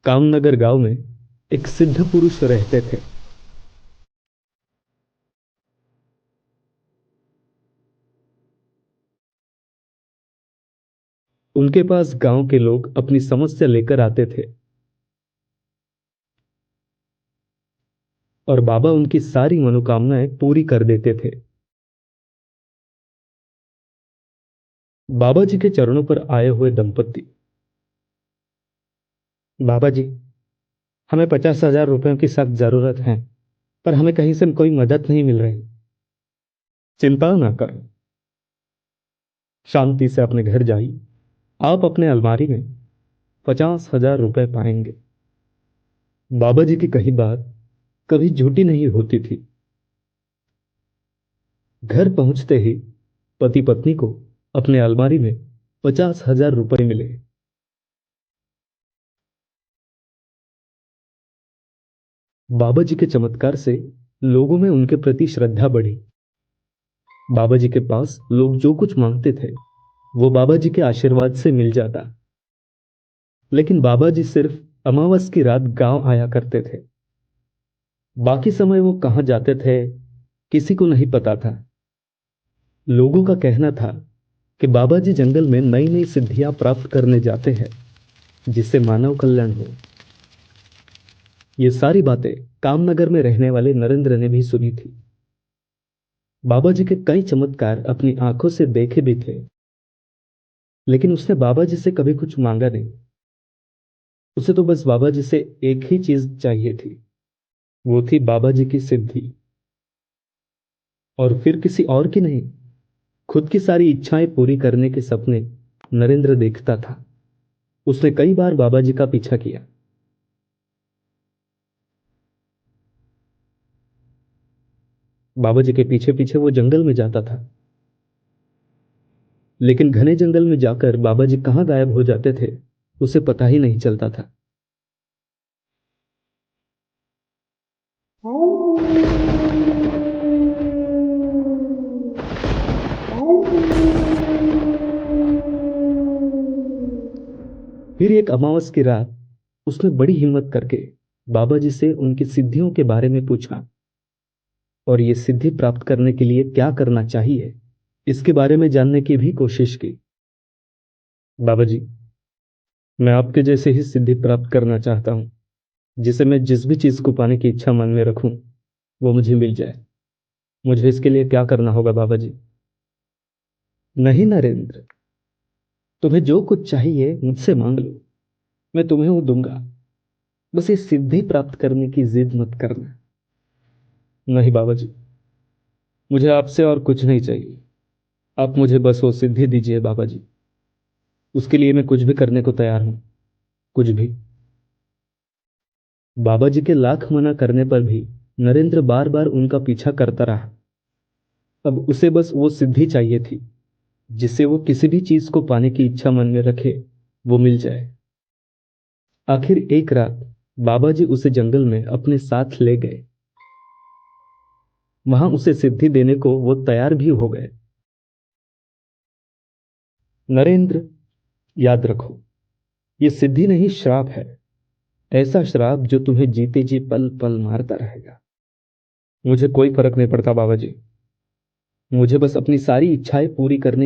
कामनगर गांव में एक सिद्ध पुरुष रहते थे। उनके पास गांव के लोग अपनी समस्या लेकर आते थे और बाबा उनकी सारी मनोकामनाएं पूरी कर देते थे। बाबा जी के चरणों पर आए हुए दंपति। बाबा जी, हमें 50,000 रुपयों की सख्त जरूरत है, पर हमें कहीं से कोई मदद नहीं मिल रही। चिंता ना करो, शांति से अपने घर जाइए। आप अपने अलमारी में 50,000 रुपए पाएंगे। बाबा जी की कही बात कभी झूठी नहीं होती थी। घर पहुंचते ही पति पत्नी को अपने अलमारी में 50,000 रुपए मिले। बाबा जी के चमत्कार से लोगों में उनके प्रति श्रद्धा बढ़ी। बाबा जी के पास लोग जो कुछ मांगते थे वो बाबा जी के आशीर्वाद से मिल जाता। लेकिन बाबा जी सिर्फ अमावस की रात गांव आया करते थे। बाकी समय वो कहाँ जाते थे किसी को नहीं पता था। लोगों का कहना था कि बाबा जी जंगल में नई नई सिद्धियां प्राप्त करने जाते हैं जिससे मानव कल्याण हो। ये सारी बातें कामनगर में रहने वाले नरेंद्र ने भी सुनी थी। बाबा जी के कई चमत्कार अपनी आंखों से देखे भी थे, लेकिन उसने बाबा जी से कभी कुछ मांगा नहीं। उसे तो बस बाबा जी से एक ही चीज चाहिए थी, वो थी बाबा जी की सिद्धि। और फिर किसी और की नहीं, खुद की सारी इच्छाएं पूरी करने के सपने नरेंद्र देखता था। उसने कई बार बाबा जी का पीछा किया। बाबा जी के पीछे पीछे वो जंगल में जाता था, लेकिन घने जंगल में जाकर बाबा जी कहाँ गायब हो जाते थे उसे पता ही नहीं चलता था। फिर एक अमावस की रात उसने बड़ी हिम्मत करके बाबा जी से उनकी सिद्धियों के बारे में पूछा और ये सिद्धि प्राप्त करने के लिए क्या करना चाहिए इसके बारे में जानने की भी कोशिश की। बाबा जी, मैं आपके जैसे ही सिद्धि प्राप्त करना चाहता हूँ, जिसे मैं जिस भी चीज को पाने की इच्छा मन में रखूं वो मुझे मिल जाए। मुझे इसके लिए क्या करना होगा बाबा जी? नहीं नरेंद्र, तुम्हें जो कुछ चाहिए मुझसे मांग लो, मैं तुम्हें वो दूंगा। बस ये सिद्धि प्राप्त करने की जिद मत करना। नहीं बाबा जी, मुझे आपसे और कुछ नहीं चाहिए। आप मुझे बस वो सिद्धि दीजिए बाबा जी। उसके लिए मैं कुछ भी करने को तैयार हूं, कुछ भी। बाबा जी के लाख मना करने पर भी नरेंद्र बार बार उनका पीछा करता रहा। अब उसे बस वो सिद्धि चाहिए थी जिससे वो किसी भी चीज को पाने की इच्छा मन में रखे वो मिल जाए। आखिर एक रात बाबा जी उसे जंगल में अपने साथ ले गए। वहां उसे सिद्धि देने को वो तैयार भी हो गए। नरेंद्र, याद रखो, ये सिद्धि नहीं श्राप है। ऐसा श्राप जो तुम्हें जीते जी पल पल मारता रहेगा। मुझे कोई फर्क नहीं पड़ता बाबा जी, मुझे बस अपनी सारी इच्छाएं पूरी करने